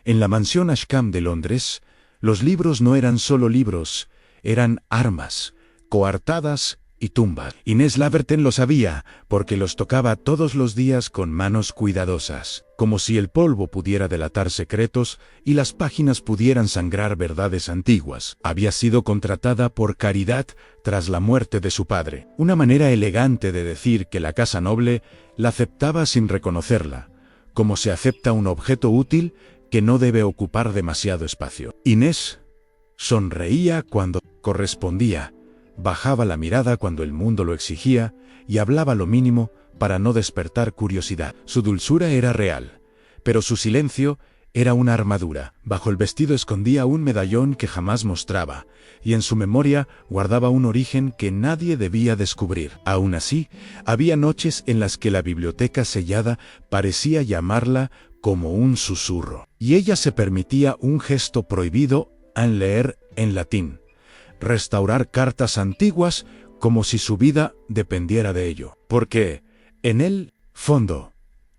En la mansión Ashcombe de Londres, los libros no eran solo libros, eran armas, coartadas y tumbas. Inés Laverton lo sabía, porque los tocaba todos los días con manos cuidadosas, como si el polvo pudiera delatar secretos y las páginas pudieran sangrar verdades antiguas. Había sido contratada por caridad tras la muerte de su padre, una manera elegante de decir que la casa noble la aceptaba sin reconocerla, como se acepta un objeto útil que no debe ocupar demasiado espacio. Inés sonreía cuando correspondía, bajaba la mirada cuando el mundo lo exigía y hablaba lo mínimo para no despertar curiosidad. Su dulzura era real, pero su silencio era una armadura. Bajo el vestido escondía un medallón que jamás mostraba, y en su memoria guardaba un origen que nadie debía descubrir. Aún así, había noches en las que la biblioteca sellada parecía llamarla como un susurro, y ella se permitía un gesto prohibido al leer en latín: restaurar cartas antiguas como si su vida dependiera de ello. Porque, en el fondo,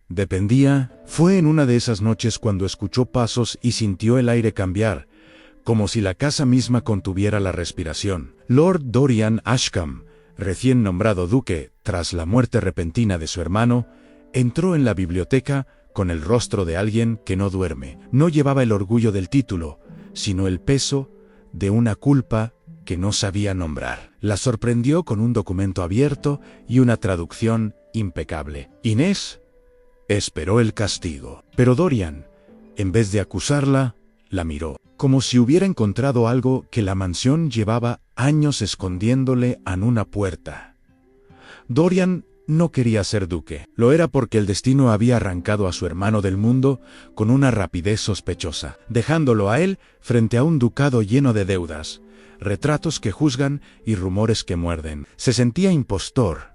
dependía. Fue en una de esas noches cuando escuchó pasos y sintió el aire cambiar, como si la casa misma contuviera la respiración. Lord Dorian Ashcombe, recién nombrado duque tras la muerte repentina de su hermano, entró en la biblioteca con el rostro de alguien que no duerme. No llevaba el orgullo del título, sino el peso de una culpa que no sabía nombrar. La sorprendió con un documento abierto y una traducción impecable. Inés esperó el castigo, pero Dorian, en vez de acusarla, la miró, como si hubiera encontrado algo que la mansión llevaba años escondiéndole en una puerta. Dorian no quería ser duque. Lo era porque el destino había arrancado a su hermano del mundo con una rapidez sospechosa, dejándolo a él frente a un ducado lleno de deudas, retratos que juzgan y rumores que muerden. Se sentía impostor,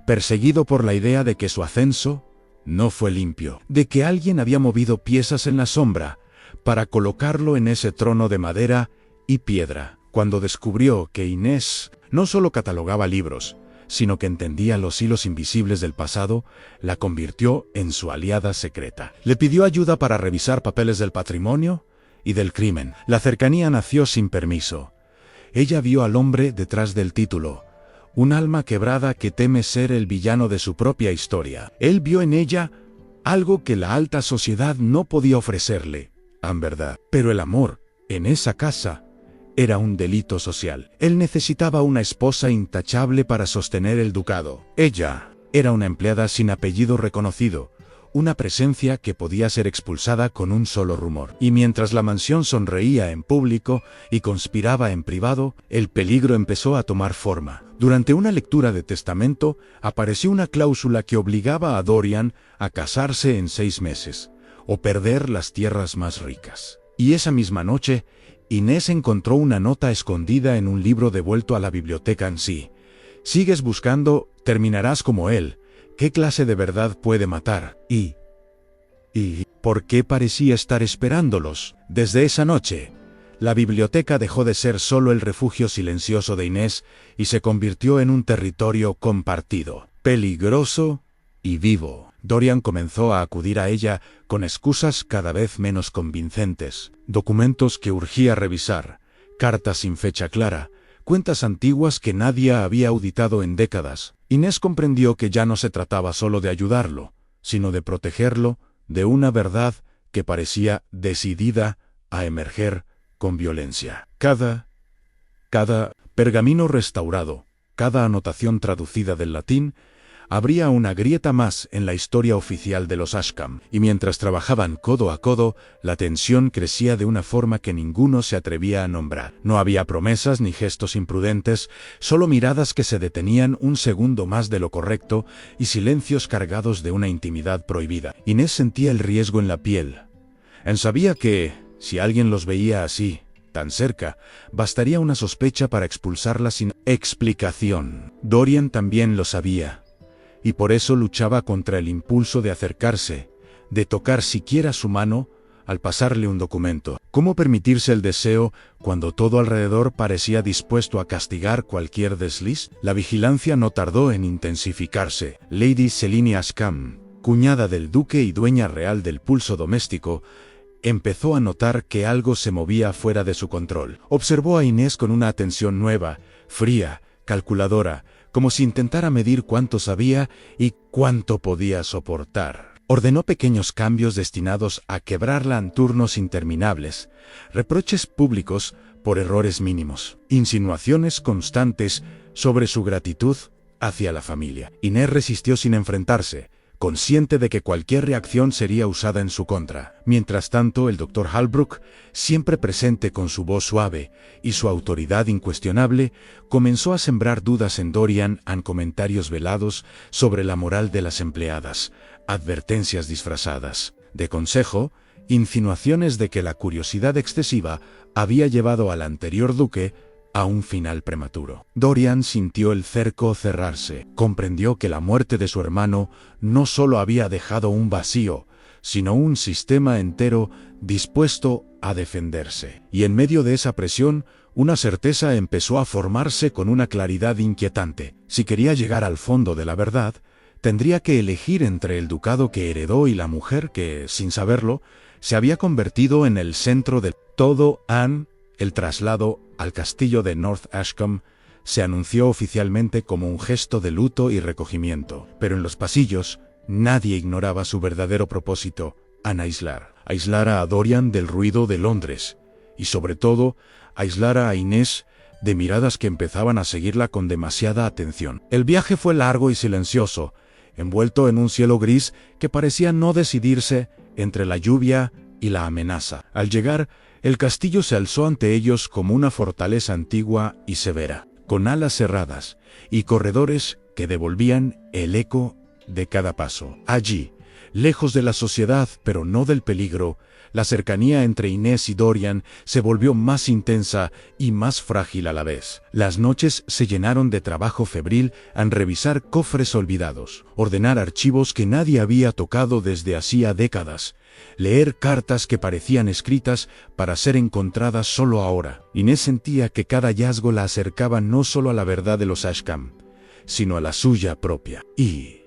perseguido por la idea de que su ascenso no fue limpio, de que alguien había movido piezas en la sombra para colocarlo en ese trono de madera y piedra. Cuando descubrió que Inés no solo catalogaba libros, sino que entendía los hilos invisibles del pasado, la convirtió en su aliada secreta. Le pidió ayuda para revisar papeles del patrimonio y del crimen. La cercanía nació sin permiso. Ella vio al hombre detrás del título, un alma quebrada que teme ser el villano de su propia historia. Él vio en ella algo que la alta sociedad no podía ofrecerle, en verdad. Pero el amor, en esa casa, era un delito social. Él necesitaba una esposa intachable para sostener el ducado. Ella era una empleada sin apellido reconocido, una presencia que podía ser expulsada con un solo rumor. Y mientras la mansión sonreía en público y conspiraba en privado, el peligro empezó a tomar forma. Durante una lectura de testamento, apareció una cláusula que obligaba a Dorian a casarse en 6 meses, o perder las tierras más ricas. Y esa misma noche, Inés encontró una nota escondida en un libro devuelto a la biblioteca en sí. Sigues buscando, terminarás como él. ¿Qué clase de verdad puede matar? ¿Y por qué parecía estar esperándolos? Desde esa noche, la biblioteca dejó de ser solo el refugio silencioso de Inés y se convirtió en un territorio compartido, peligroso y vivo. Dorian comenzó a acudir a ella con excusas cada vez menos convincentes. Documentos que urgía revisar, cartas sin fecha clara, cuentas antiguas que nadie había auditado en décadas. Inés comprendió que ya no se trataba solo de ayudarlo, sino de protegerlo de una verdad que parecía decidida a emerger con violencia. Cada pergamino restaurado, cada anotación traducida del latín, habría una grieta más en la historia oficial de los Ashcombe, y mientras trabajaban codo a codo, la tensión crecía de una forma que ninguno se atrevía a nombrar. No había promesas ni gestos imprudentes, solo miradas que se detenían un segundo más de lo correcto y silencios cargados de una intimidad prohibida. Inés sentía el riesgo en la piel. Sabía que, si alguien los veía así, tan cerca, bastaría una sospecha para expulsarla sin explicación. Dorian también lo sabía, y por eso luchaba contra el impulso de acercarse, de tocar siquiera su mano al pasarle un documento. ¿Cómo permitirse el deseo cuando todo alrededor parecía dispuesto a castigar cualquier desliz? La vigilancia no tardó en intensificarse. Lady Selina Ashcombe, cuñada del duque y dueña real del pulso doméstico, empezó a notar que algo se movía fuera de su control. Observó a Inés con una atención nueva, fría, calculadora, como si intentara medir cuánto sabía y cuánto podía soportar. Ordenó pequeños cambios destinados a quebrarla en turnos interminables, reproches públicos por errores mínimos, insinuaciones constantes sobre su gratitud hacia la familia. Inés resistió sin enfrentarse, consciente de que cualquier reacción sería usada en su contra. Mientras tanto, el Dr. Holbrook, siempre presente con su voz suave y su autoridad incuestionable, comenzó a sembrar dudas en Dorian en comentarios velados sobre la moral de las empleadas, advertencias disfrazadas de consejo, insinuaciones de que la curiosidad excesiva había llevado al anterior duque a un final prematuro. Dorian sintió el cerco cerrarse. Comprendió que la muerte de su hermano no solo había dejado un vacío, sino un sistema entero dispuesto a defenderse. Y en medio de esa presión, una certeza empezó a formarse con una claridad inquietante. Si quería llegar al fondo de la verdad, tendría que elegir entre el ducado que heredó y la mujer que, sin saberlo, se había convertido en el centro de todo. El traslado al castillo de North Ashcombe se anunció oficialmente como un gesto de luto y recogimiento, pero en los pasillos nadie ignoraba su verdadero propósito: aislar a Dorian del ruido de Londres, y sobre todo, aislar a Inés de miradas que empezaban a seguirla con demasiada atención. El viaje fue largo y silencioso, envuelto en un cielo gris que parecía no decidirse entre la lluvia y la amenaza. Al llegar, el castillo se alzó ante ellos como una fortaleza antigua y severa, con alas cerradas y corredores que devolvían el eco de cada paso. Allí, lejos de la sociedad pero no del peligro, la cercanía entre Inés y Dorian se volvió más intensa y más frágil a la vez. Las noches se llenaron de trabajo febril en revisar cofres olvidados, ordenar archivos que nadie había tocado desde hacía décadas, leer cartas que parecían escritas para ser encontradas solo ahora. Inés sentía que cada hallazgo la acercaba no solo a la verdad de los Ashcombe, sino a la suya propia. Y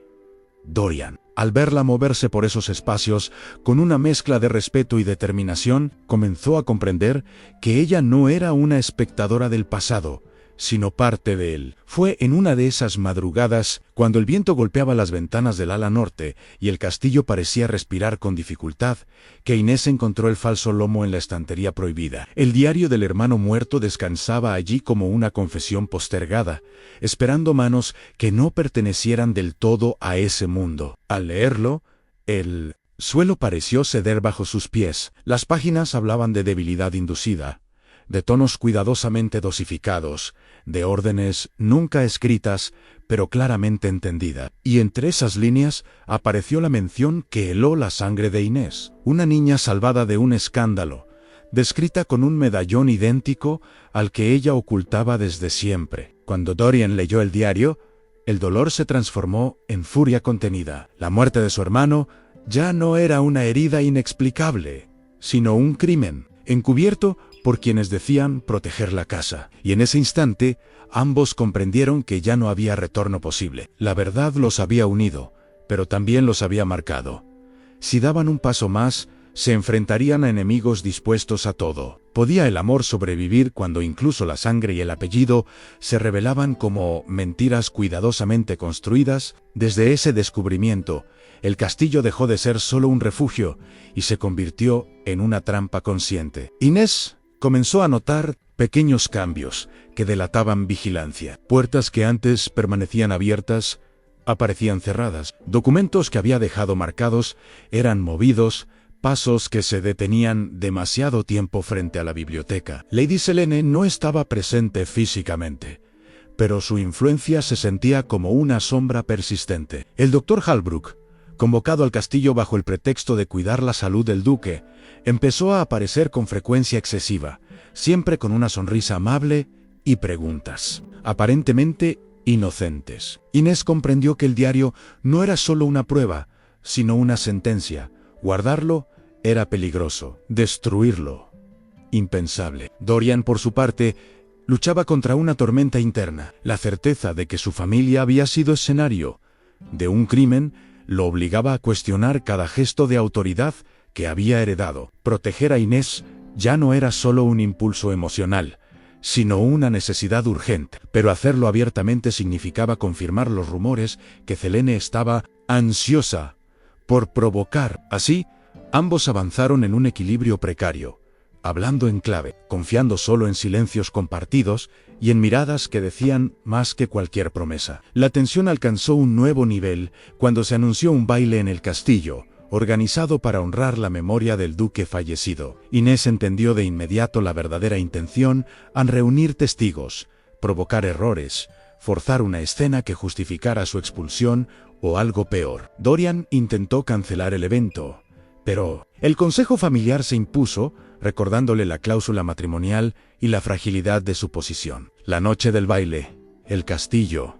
Dorian, al verla moverse por esos espacios con una mezcla de respeto y determinación, comenzó a comprender que ella no era una espectadora del pasado, sino parte de él. Fue en una de esas madrugadas, cuando el viento golpeaba las ventanas del ala norte y el castillo parecía respirar con dificultad, que Inés encontró el falso lomo en la estantería prohibida. El diario del hermano muerto descansaba allí como una confesión postergada, esperando manos que no pertenecieran del todo a ese mundo. Al leerlo, el suelo pareció ceder bajo sus pies. Las páginas hablaban de debilidad inducida, de tonos cuidadosamente dosificados, de órdenes nunca escritas, pero claramente entendidas. Y entre esas líneas apareció la mención que heló la sangre de Inés, una niña salvada de un escándalo, descrita con un medallón idéntico al que ella ocultaba desde siempre. Cuando Dorian leyó el diario, el dolor se transformó en furia contenida. La muerte de su hermano ya no era una herida inexplicable, sino un crimen, encubierto por quienes decían proteger la casa. Y en ese instante, ambos comprendieron que ya no había retorno posible. La verdad los había unido, pero también los había marcado. Si daban un paso más, se enfrentarían a enemigos dispuestos a todo. ¿Podía el amor sobrevivir cuando incluso la sangre y el apellido se revelaban como mentiras cuidadosamente construidas? Desde ese descubrimiento, el castillo dejó de ser solo un refugio y se convirtió en una trampa consciente. Inés comenzó a notar pequeños cambios que delataban vigilancia. Puertas que antes permanecían abiertas aparecían cerradas. Documentos que había dejado marcados eran movidos. Pasos que se detenían demasiado tiempo frente a la biblioteca. Lady Selene no estaba presente físicamente, pero su influencia se sentía como una sombra persistente. El Dr. Holbrook, convocado al castillo bajo el pretexto de cuidar la salud del duque, empezó a aparecer con frecuencia excesiva, siempre con una sonrisa amable y preguntas, aparentemente inocentes. Inés comprendió que el diario no era solo una prueba, sino una sentencia. Guardarlo era peligroso, destruirlo, impensable. Dorian, por su parte, luchaba contra una tormenta interna. La certeza de que su familia había sido escenario de un crimen lo obligaba a cuestionar cada gesto de autoridad que había heredado. Proteger a Inés ya no era solo un impulso emocional, sino una necesidad urgente. Pero hacerlo abiertamente significaba confirmar los rumores que Selene estaba ansiosa por provocar. Así, ambos avanzaron en un equilibrio precario, hablando en clave, confiando solo en silencios compartidos y en miradas que decían más que cualquier promesa. La tensión alcanzó un nuevo nivel cuando se anunció un baile en el castillo, organizado para honrar la memoria del duque fallecido. Inés entendió de inmediato la verdadera intención al reunir testigos, provocar errores, forzar una escena que justificara su expulsión o algo peor. Dorian intentó cancelar el evento, pero el consejo familiar se impuso, recordándole la cláusula matrimonial y la fragilidad de su posición. La noche del baile, el castillo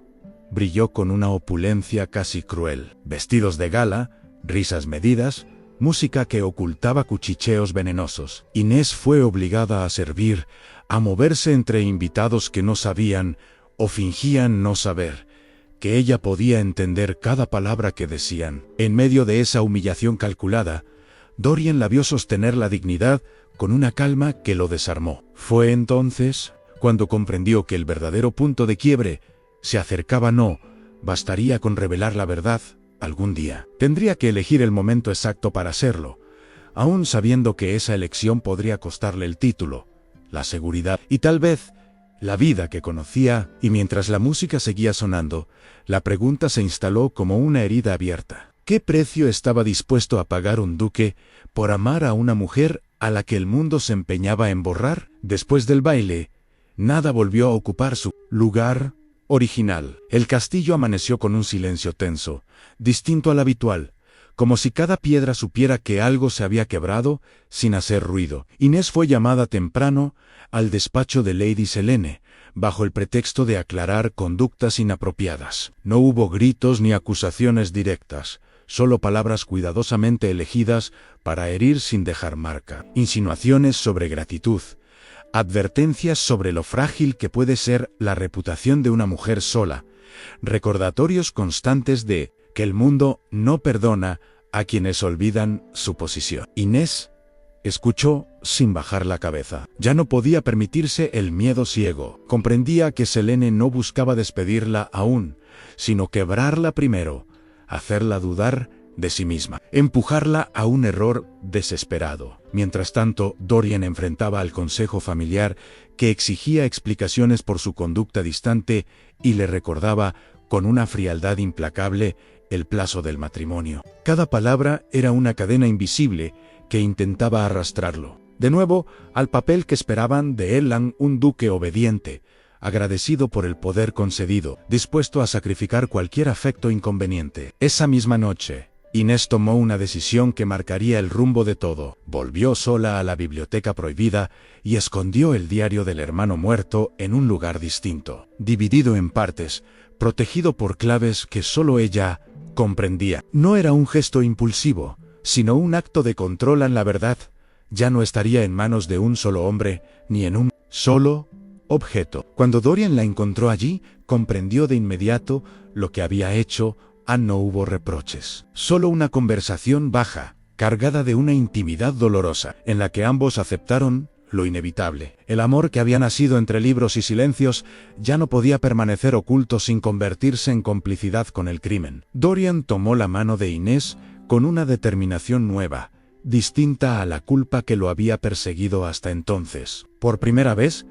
brilló con una opulencia casi cruel. Vestidos de gala, risas medidas, música que ocultaba cuchicheos venenosos. Inés fue obligada a servir, a moverse entre invitados que no sabían o fingían no saber, que ella podía entender cada palabra que decían. En medio de esa humillación calculada, Dorian la vio sostener la dignidad con una calma que lo desarmó. Fue entonces cuando comprendió que el verdadero punto de quiebre se acercaba. No bastaría con revelar la verdad algún día. Tendría que elegir el momento exacto para hacerlo, aún sabiendo que esa elección podría costarle el título, la seguridad y tal vez la vida que conocía. Y mientras la música seguía sonando, la pregunta se instaló como una herida abierta. ¿Qué precio estaba dispuesto a pagar un duque por amar a una mujer a la que el mundo se empeñaba en borrar? Después del baile, nada volvió a ocupar su lugar original. El castillo amaneció con un silencio tenso, distinto al habitual, como si cada piedra supiera que algo se había quebrado sin hacer ruido. Inés fue llamada temprano al despacho de Lady Selene, bajo el pretexto de aclarar conductas inapropiadas. No hubo gritos ni acusaciones directas, solo palabras cuidadosamente elegidas para herir sin dejar marca. Insinuaciones sobre gratitud, advertencias sobre lo frágil que puede ser la reputación de una mujer sola, recordatorios constantes de que el mundo no perdona a quienes olvidan su posición. Inés escuchó sin bajar la cabeza. Ya no podía permitirse el miedo ciego. Comprendía que Selene no buscaba despedirla aún, sino quebrarla primero, hacerla dudar de sí misma, empujarla a un error desesperado. Mientras tanto, Dorian enfrentaba al consejo familiar que exigía explicaciones por su conducta distante y le recordaba con una frialdad implacable el plazo del matrimonio. Cada palabra era una cadena invisible que intentaba arrastrarlo, de nuevo, al papel que esperaban de Erland, un duque obediente, agradecido por el poder concedido, dispuesto a sacrificar cualquier afecto inconveniente. Esa misma noche, Inés tomó una decisión que marcaría el rumbo de todo. Volvió sola a la biblioteca prohibida y escondió el diario del hermano muerto en un lugar distinto, dividido en partes, protegido por claves que solo ella comprendía. No era un gesto impulsivo, sino un acto de control. En la verdad ya no estaría en manos de un solo hombre, ni en un solo objeto. Cuando Dorian la encontró allí, comprendió de inmediato lo que había hecho. No hubo reproches, solo una conversación baja, cargada de una intimidad dolorosa, en la que ambos aceptaron lo inevitable. El amor que había nacido entre libros y silencios ya no podía permanecer oculto sin convertirse en complicidad con el crimen. Dorian tomó la mano de Inés con una determinación nueva, distinta a la culpa que lo había perseguido hasta entonces. Por primera vez,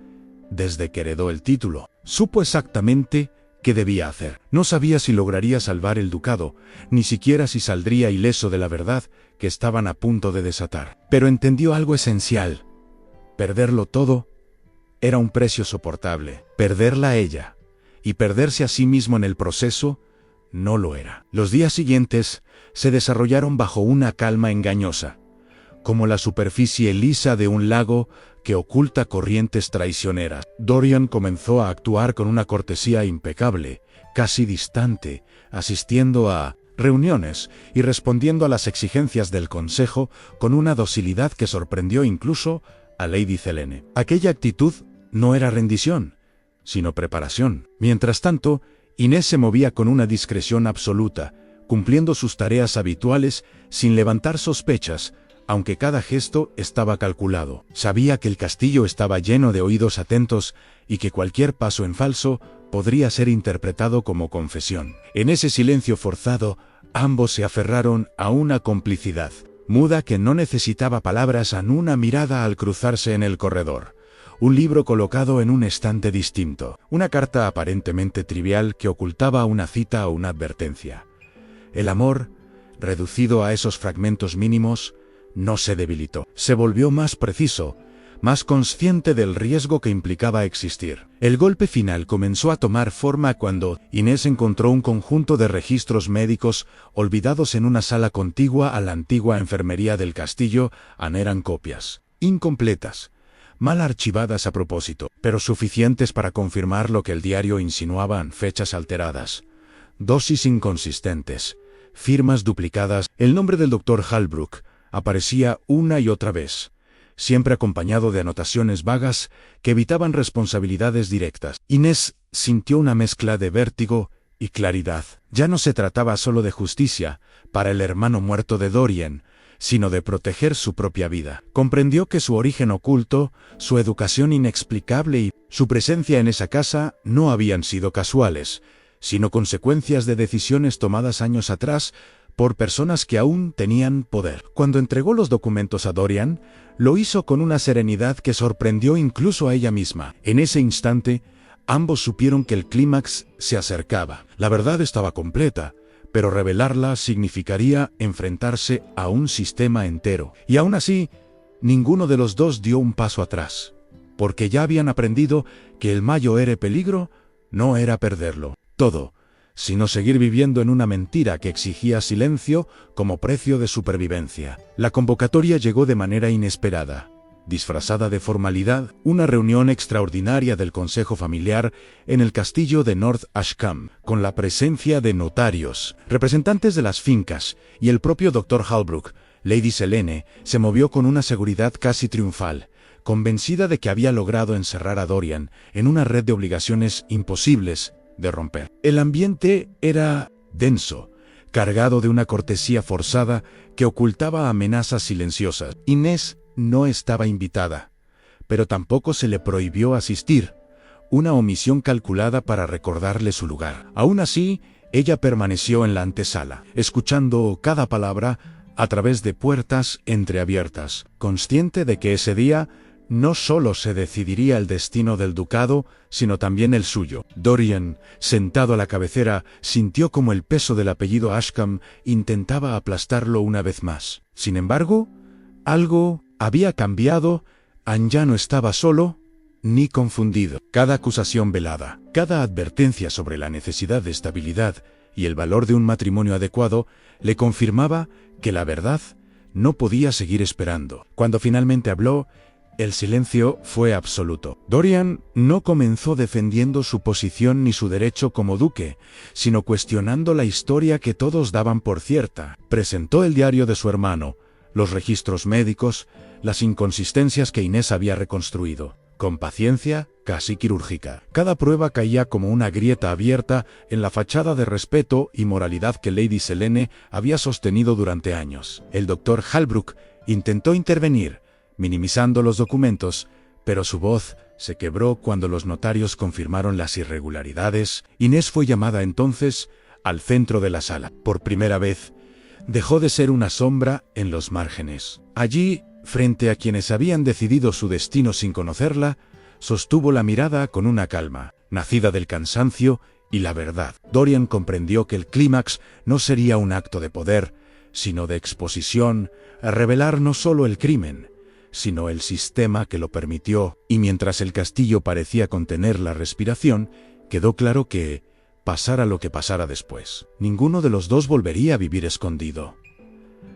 desde que heredó el título, supo exactamente qué debía hacer. No sabía si lograría salvar el ducado, ni siquiera si saldría ileso de la verdad que estaban a punto de desatar. Pero entendió algo esencial. Perderlo todo era un precio soportable. Perderla a ella y perderse a sí mismo en el proceso no lo era. Los días siguientes se desarrollaron bajo una calma engañosa, como la superficie lisa de un lago que oculta corrientes traicioneras. Dorian comenzó a actuar con una cortesía impecable, casi distante, asistiendo a reuniones y respondiendo a las exigencias del consejo con una docilidad que sorprendió incluso a Lady Selene. Aquella actitud no era rendición, sino preparación. Mientras tanto, Inés se movía con una discreción absoluta, cumpliendo sus tareas habituales sin levantar sospechas, aunque cada gesto estaba calculado. Sabía que el castillo estaba lleno de oídos atentos y que cualquier paso en falso podría ser interpretado como confesión. En ese silencio forzado, ambos se aferraron a una complicidad muda que no necesitaba palabras, a una mirada al cruzarse en el corredor. Un libro colocado en un estante distinto. Una carta aparentemente trivial que ocultaba una cita o una advertencia. El amor, reducido a esos fragmentos mínimos, no se debilitó. Se volvió más preciso, más consciente del riesgo que implicaba existir. El golpe final comenzó a tomar forma cuando Inés encontró un conjunto de registros médicos olvidados en una sala contigua a la antigua enfermería del castillo. Eran copias incompletas, mal archivadas a propósito, pero suficientes para confirmar lo que el diario insinuaba: fechas alteradas, dosis inconsistentes, firmas duplicadas. El nombre del Dr. Holbrook aparecía una y otra vez, siempre acompañado de anotaciones vagas que evitaban responsabilidades directas. Inés sintió una mezcla de vértigo y claridad. Ya no se trataba solo de justicia para el hermano muerto de Dorian, sino de proteger su propia vida. Comprendió que su origen oculto, su educación inexplicable y su presencia en esa casa no habían sido casuales, sino consecuencias de decisiones tomadas años atrás por personas que aún tenían poder. Cuando entregó los documentos a Dorian, lo hizo con una serenidad que sorprendió incluso a ella misma. En ese instante, ambos supieron que el clímax se acercaba. La verdad estaba completa, pero revelarla significaría enfrentarse a un sistema entero. Y aún así, ninguno de los dos dio un paso atrás, porque ya habían aprendido que el mayor peligro no era perderlo todo, sino seguir viviendo en una mentira que exigía silencio como precio de supervivencia. La convocatoria llegó de manera inesperada. Disfrazada de formalidad, una reunión extraordinaria del Consejo Familiar en el castillo de North Ashcombe, con la presencia de notarios, representantes de las fincas y el propio Dr. Holbrook. Lady Selene se movió con una seguridad casi triunfal, convencida de que había logrado encerrar a Dorian en una red de obligaciones imposibles de romper. El ambiente era denso, cargado de una cortesía forzada que ocultaba amenazas silenciosas. Inés no estaba invitada, pero tampoco se le prohibió asistir, una omisión calculada para recordarle su lugar. Aún así, ella permaneció en la antesala, escuchando cada palabra a través de puertas entreabiertas, consciente de que ese día no solo se decidiría el destino del ducado, sino también el suyo. Dorian, sentado a la cabecera, sintió como el peso del apellido Ashcombe intentaba aplastarlo una vez más. Sin embargo, algo había cambiado. Ya no estaba solo ni confundido. Cada acusación velada, cada advertencia sobre la necesidad de estabilidad y el valor de un matrimonio adecuado, le confirmaba que la verdad no podía seguir esperando. Cuando finalmente habló, el silencio fue absoluto. Dorian no comenzó defendiendo su posición ni su derecho como duque, sino cuestionando la historia que todos daban por cierta. Presentó el diario de su hermano, los registros médicos, las inconsistencias que Inés había reconstruido, con paciencia casi quirúrgica. Cada prueba caía como una grieta abierta en la fachada de respeto y moralidad que Lady Selene había sostenido durante años. El Dr. Holbrook intentó intervenir, minimizando los documentos, pero su voz se quebró cuando los notarios confirmaron las irregularidades. Inés fue llamada entonces al centro de la sala. Por primera vez, dejó de ser una sombra en los márgenes. Allí, frente a quienes habían decidido su destino sin conocerla, sostuvo la mirada con una calma, nacida del cansancio y la verdad. Dorian comprendió que el clímax no sería un acto de poder, sino de exposición, a revelar no solo el crimen, sino el sistema que lo permitió, y mientras el castillo parecía contener la respiración, quedó claro que, pasara lo que pasara después, ninguno de los dos volvería a vivir escondido.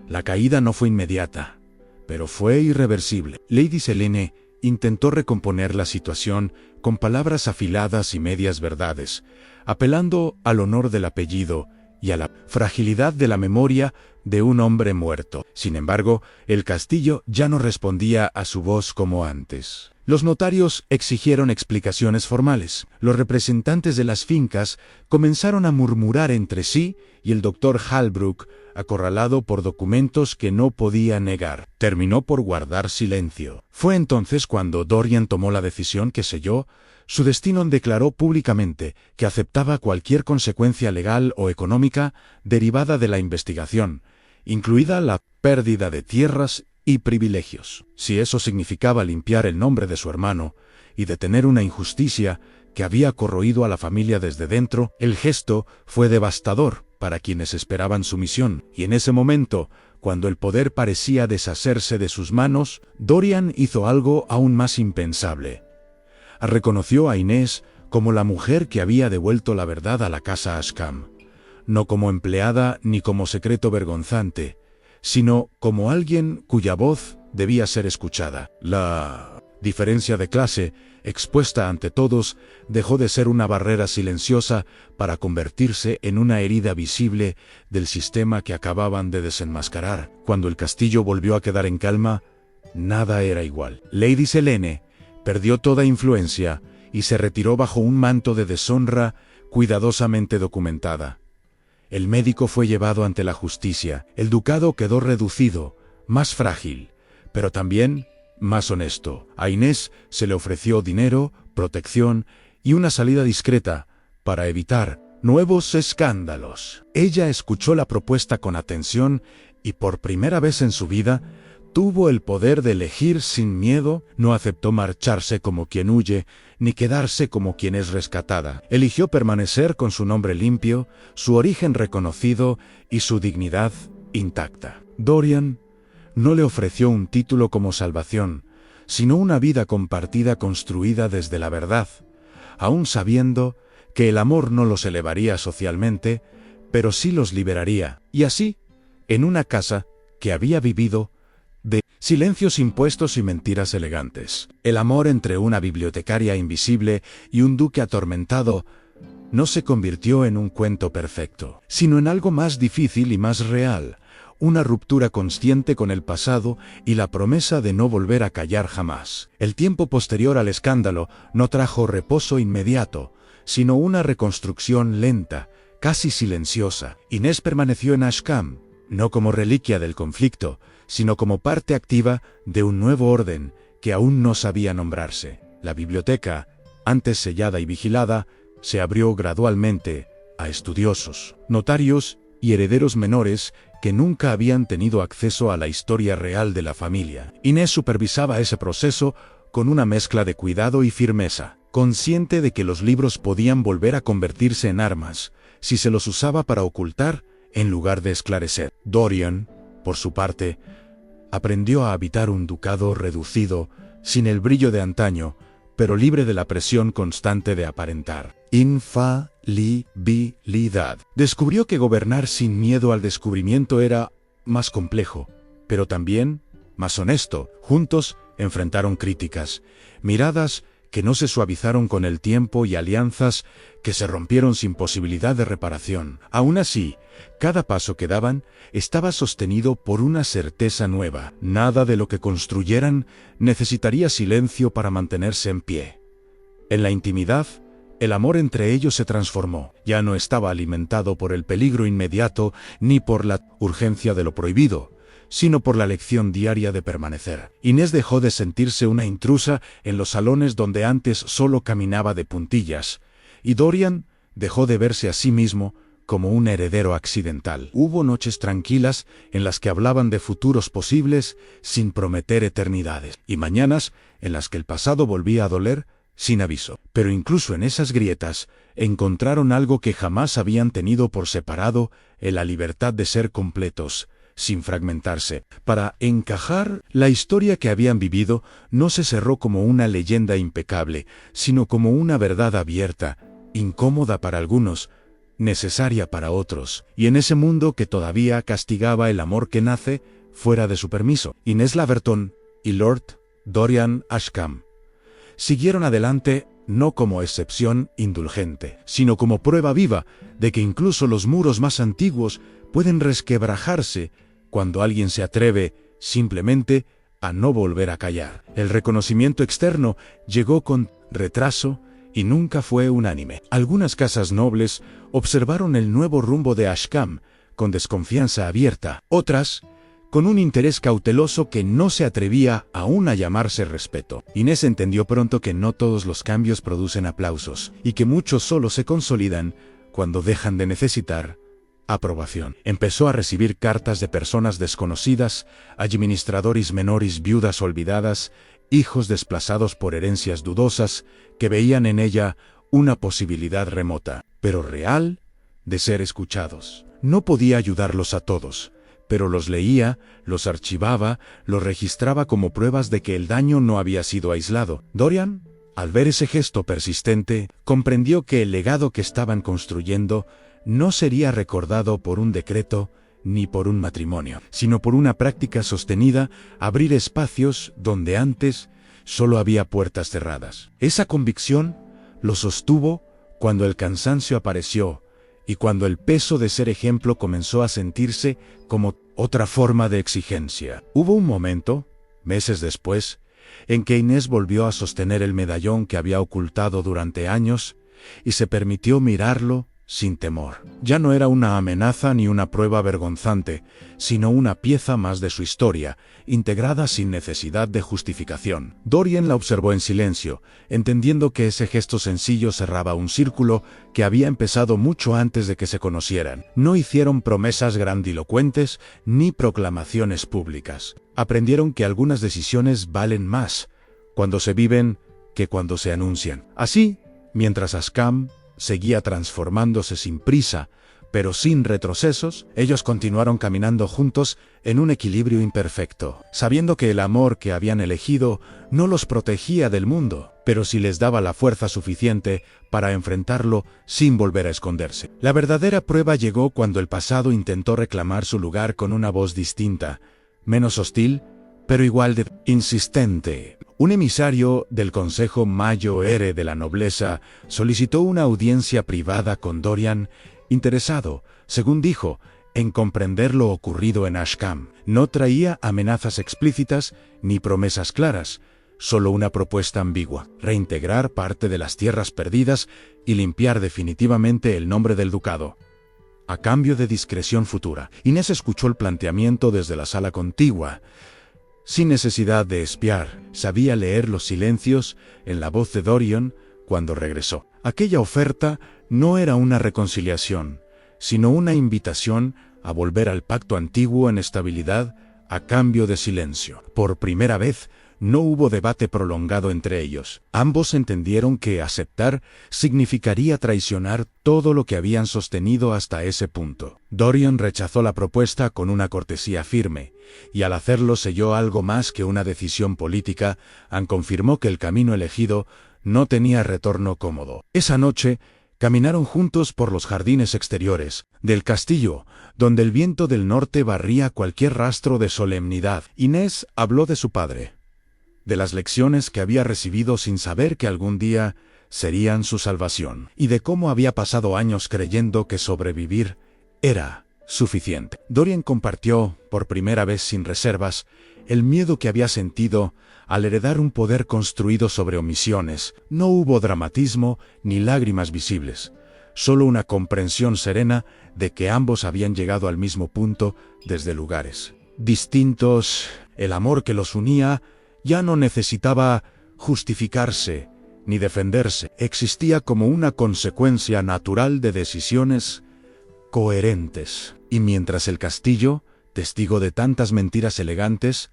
La caída no fue inmediata, pero fue irreversible. Lady Selene intentó recomponer la situación con palabras afiladas y medias verdades, apelando al honor del apellido y a la fragilidad de la memoria de un hombre muerto. Sin embargo, el castillo ya no respondía a su voz como antes. Los notarios exigieron explicaciones formales. Los representantes de las fincas comenzaron a murmurar entre sí y el doctor Halbrook, acorralado por documentos que no podía negar, terminó por guardar silencio. Fue entonces cuando Dorian tomó la decisión que selló su destino. Declaró públicamente que aceptaba cualquier consecuencia legal o económica derivada de la investigación, incluida la pérdida de tierras y privilegios. Si eso significaba limpiar el nombre de su hermano y detener una injusticia que había corroído a la familia desde dentro, el gesto fue devastador para quienes esperaban su misión, y en ese momento, cuando el poder parecía deshacerse de sus manos, Dorian hizo algo aún más impensable. Reconoció a Inés como la mujer que había devuelto la verdad a la casa Ashcombe, no como empleada ni como secreto vergonzante, sino como alguien cuya voz debía ser escuchada. La diferencia de clase, expuesta ante todos, dejó de ser una barrera silenciosa para convertirse en una herida visible del sistema que acababan de desenmascarar. Cuando el castillo volvió a quedar en calma, nada era igual. Lady Selene perdió toda influencia y se retiró bajo un manto de deshonra cuidadosamente documentada. El médico fue llevado ante la justicia. El ducado quedó reducido, más frágil, pero también más honesto. A Inés se le ofreció dinero, protección y una salida discreta para evitar nuevos escándalos. Ella escuchó la propuesta con atención y por primera vez en su vida tuvo el poder de elegir sin miedo. No aceptó marcharse como quien huye, ni quedarse como quien es rescatada. Eligió permanecer con su nombre limpio, su origen reconocido y su dignidad intacta. Dorian no le ofreció un título como salvación, sino una vida compartida construida desde la verdad, aún sabiendo que el amor no los elevaría socialmente, pero sí los liberaría. Y así, en una casa que había vivido de silencios impuestos y mentiras elegantes, el amor entre una bibliotecaria invisible y un duque atormentado no se convirtió en un cuento perfecto, sino en algo más difícil y más real, una ruptura consciente con el pasado y la promesa de no volver a callar jamás. El tiempo posterior al escándalo no trajo reposo inmediato, sino una reconstrucción lenta, casi silenciosa. Inés permaneció en Ashcombe, no como reliquia del conflicto, sino como parte activa de un nuevo orden que aún no sabía nombrarse. La biblioteca, antes sellada y vigilada, se abrió gradualmente a estudiosos, notarios y herederos menores que nunca habían tenido acceso a la historia real de la familia. Inés supervisaba ese proceso con una mezcla de cuidado y firmeza, consciente de que los libros podían volver a convertirse en armas si se los usaba para ocultar en lugar de esclarecer. Dorian, por su parte, aprendió a habitar un ducado reducido, sin el brillo de antaño, pero libre de la presión constante de aparentar. Infalibilidad. Descubrió que gobernar sin miedo al descubrimiento era más complejo, pero también más honesto. Juntos enfrentaron críticas, miradas que no se suavizaron con el tiempo y alianzas que se rompieron sin posibilidad de reparación. Aún así, cada paso que daban estaba sostenido por una certeza nueva. Nada de lo que construyeran necesitaría silencio para mantenerse en pie. En la intimidad, el amor entre ellos se transformó. Ya no estaba alimentado por el peligro inmediato ni por la urgencia de lo prohibido, sino por la lección diaria de permanecer. Inés dejó de sentirse una intrusa en los salones donde antes solo caminaba de puntillas, y Dorian dejó de verse a sí mismo como un heredero accidental. Hubo noches tranquilas en las que hablaban de futuros posibles sin prometer eternidades, y mañanas en las que el pasado volvía a doler sin aviso. Pero incluso en esas grietas encontraron algo que jamás habían tenido por separado, en la libertad de ser completos, sin fragmentarse. Para encajar, la historia que habían vivido no se cerró como una leyenda impecable, sino como una verdad abierta, incómoda para algunos, necesaria para otros, y en ese mundo que todavía castigaba el amor que nace fuera de su permiso. Inés Laverton y Lord Dorian Ashcombe siguieron adelante no como excepción indulgente, sino como prueba viva de que incluso los muros más antiguos pueden resquebrajarse cuando alguien se atreve simplemente a no volver a callar. El reconocimiento externo llegó con retraso y nunca fue unánime. Algunas casas nobles observaron el nuevo rumbo de Ashcam con desconfianza abierta, otras con un interés cauteloso que no se atrevía aún a llamarse respeto. Inés entendió pronto que no todos los cambios producen aplausos, y que muchos solo se consolidan cuando dejan de necesitar aprobación. Empezó a recibir cartas de personas desconocidas, administradores menores, viudas olvidadas, hijos desplazados por herencias dudosas, que veían en ella una posibilidad remota, pero real, de ser escuchados. No podía ayudarlos a todos, pero los leía, los archivaba, los registraba como pruebas de que el daño no había sido aislado. Dorian, al ver ese gesto persistente, comprendió que el legado que estaban construyendo no sería recordado por un decreto ni por un matrimonio, sino por una práctica sostenida, abrir espacios donde antes solo había puertas cerradas. Esa convicción lo sostuvo cuando el cansancio apareció y cuando el peso de ser ejemplo comenzó a sentirse como otra forma de exigencia. Hubo un momento, meses después, en que Inés volvió a sostener el medallón que había ocultado durante años y se permitió mirarlo sin temor. Ya no era una amenaza ni una prueba vergonzante, sino una pieza más de su historia, integrada sin necesidad de justificación. Dorian la observó en silencio, entendiendo que ese gesto sencillo cerraba un círculo que había empezado mucho antes de que se conocieran. No hicieron promesas grandilocuentes ni proclamaciones públicas. Aprendieron que algunas decisiones valen más cuando se viven que cuando se anuncian. Así, mientras Ashcam seguía transformándose sin prisa, pero sin retrocesos, ellos continuaron caminando juntos en un equilibrio imperfecto, sabiendo que el amor que habían elegido no los protegía del mundo, pero sí les daba la fuerza suficiente para enfrentarlo sin volver a esconderse. La verdadera prueba llegó cuando el pasado intentó reclamar su lugar con una voz distinta, menos hostil, pero igual de insistente. Un emisario del Consejo Mayor de la Nobleza solicitó una audiencia privada con Dorian, interesado, según dijo, en comprender lo ocurrido en Ashcam. No traía amenazas explícitas ni promesas claras, solo una propuesta ambigua: reintegrar parte de las tierras perdidas y limpiar definitivamente el nombre del ducado, a cambio de discreción futura. Inés escuchó el planteamiento desde la sala contigua. Sin necesidad de espiar, sabía leer los silencios en la voz de Dorian cuando regresó. Aquella oferta no era una reconciliación, sino una invitación a volver al pacto antiguo en estabilidad a cambio de silencio. Por primera vez, no hubo debate prolongado entre ellos. Ambos entendieron que aceptar significaría traicionar todo lo que habían sostenido hasta ese punto. Dorian rechazó la propuesta con una cortesía firme, y al hacerlo selló algo más que una decisión política, confirmó que el camino elegido no tenía retorno cómodo. Esa noche, caminaron juntos por los jardines exteriores del castillo, donde el viento del norte barría cualquier rastro de solemnidad. Inés habló de su padre, de las lecciones que había recibido sin saber que algún día serían su salvación, y de cómo había pasado años creyendo que sobrevivir era suficiente. Dorian compartió, por primera vez sin reservas, el miedo que había sentido al heredar un poder construido sobre omisiones. No hubo dramatismo ni lágrimas visibles, solo una comprensión serena de que ambos habían llegado al mismo punto desde lugares distintos. El amor que los unía ya no necesitaba justificarse ni defenderse, existía como una consecuencia natural de decisiones coherentes. Y mientras el castillo, testigo de tantas mentiras elegantes,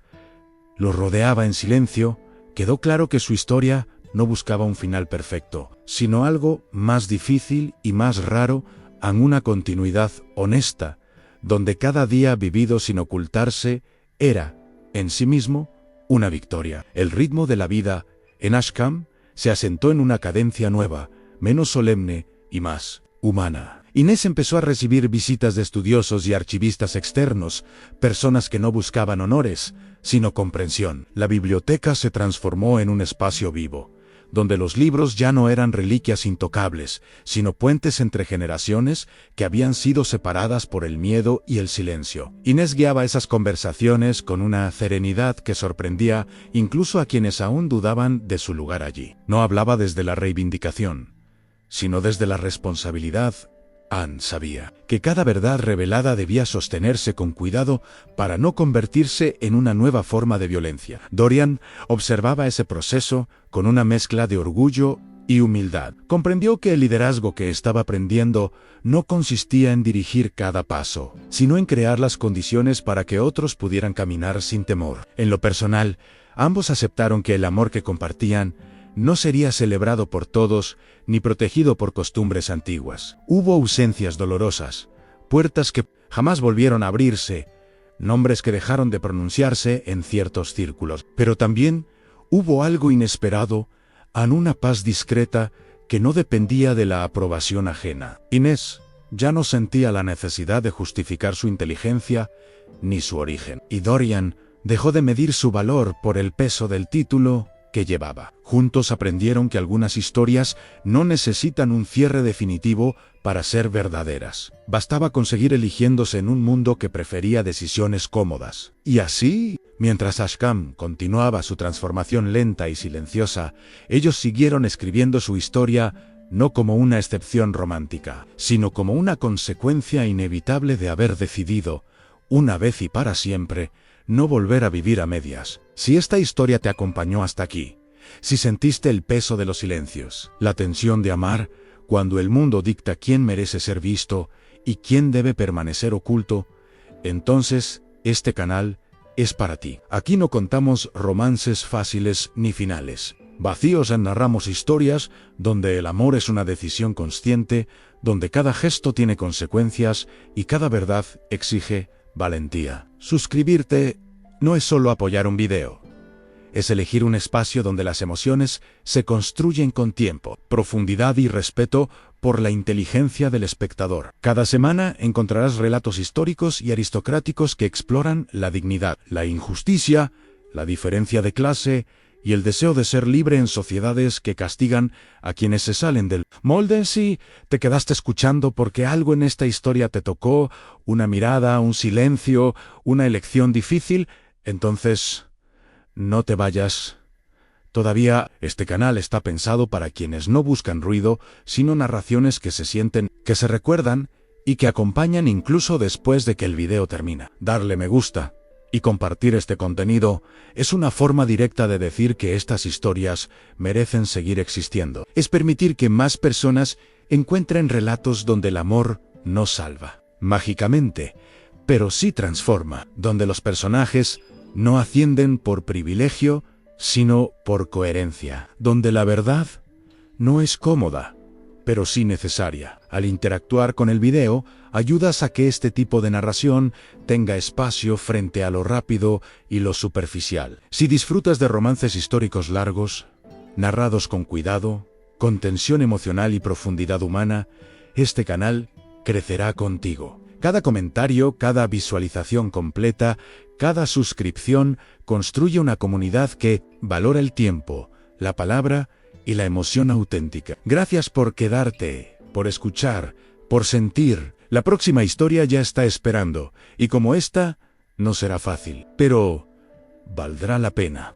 los rodeaba en silencio, quedó claro que su historia no buscaba un final perfecto, sino algo más difícil y más raro, en una continuidad honesta, donde cada día vivido sin ocultarse era, en sí mismo, una victoria. El ritmo de la vida en Ashcam se asentó en una cadencia nueva, menos solemne y más humana. Inés empezó a recibir visitas de estudiosos y archivistas externos, personas que no buscaban honores, sino comprensión. La biblioteca se transformó en un espacio vivo, donde los libros ya no eran reliquias intocables, sino puentes entre generaciones que habían sido separadas por el miedo y el silencio. Inés guiaba esas conversaciones con una serenidad que sorprendía incluso a quienes aún dudaban de su lugar allí. No hablaba desde la reivindicación, sino desde la responsabilidad. Anne sabía que cada verdad revelada debía sostenerse con cuidado para no convertirse en una nueva forma de violencia. Dorian observaba ese proceso con una mezcla de orgullo y humildad. Comprendió que el liderazgo que estaba aprendiendo no consistía en dirigir cada paso, sino en crear las condiciones para que otros pudieran caminar sin temor. En lo personal, ambos aceptaron que el amor que compartían no sería celebrado por todos ni protegido por costumbres antiguas. Hubo ausencias dolorosas, puertas que jamás volvieron a abrirse, nombres que dejaron de pronunciarse en ciertos círculos. Pero también hubo algo inesperado, una paz discreta que no dependía de la aprobación ajena. Inés ya no sentía la necesidad de justificar su inteligencia ni su origen. Y Dorian dejó de medir su valor por el peso del título que llevaba. Juntos aprendieron que algunas historias no necesitan un cierre definitivo para ser verdaderas. Bastaba conseguir eligiéndose en un mundo que prefería decisiones cómodas. Y así, mientras Ashcombe continuaba su transformación lenta y silenciosa, ellos siguieron escribiendo su historia no como una excepción romántica, sino como una consecuencia inevitable de haber decidido, una vez y para siempre, no volver a vivir a medias. Si esta historia te acompañó hasta aquí, si sentiste el peso de los silencios, la tensión de amar, cuando el mundo dicta quién merece ser visto y quién debe permanecer oculto, entonces este canal es para ti. Aquí no contamos romances fáciles ni finales vacíos, narramos historias donde el amor es una decisión consciente, donde cada gesto tiene consecuencias y cada verdad exige valentía. Suscribirte no es solo apoyar un video. Es elegir un espacio donde las emociones se construyen con tiempo, profundidad y respeto por la inteligencia del espectador. Cada semana encontrarás relatos históricos y aristocráticos que exploran la dignidad, la injusticia, la diferencia de clase y el deseo de ser libre en sociedades que castigan a quienes se salen del molde. Si te quedaste escuchando porque algo en esta historia te tocó, una mirada, un silencio, una elección difícil, entonces no te vayas. Todavía este canal está pensado para quienes no buscan ruido, sino narraciones que se sienten, que se recuerdan y que acompañan incluso después de que el video termina. Darle me gusta y compartir este contenido es una forma directa de decir que estas historias merecen seguir existiendo. Es permitir que más personas encuentren relatos donde el amor no salva mágicamente, pero sí transforma, donde los personajes no ascienden por privilegio, sino por coherencia, donde la verdad no es cómoda, pero sí necesaria. Al interactuar con el video, ayudas a que este tipo de narración tenga espacio frente a lo rápido y lo superficial. Si disfrutas de romances históricos largos, narrados con cuidado, con tensión emocional y profundidad humana, este canal crecerá contigo. Cada comentario, cada visualización completa, cada suscripción construye una comunidad que valora el tiempo, la palabra y la emoción auténtica. Gracias por quedarte, por escuchar, por sentir. La próxima historia ya está esperando, y como esta, no será fácil, pero valdrá la pena.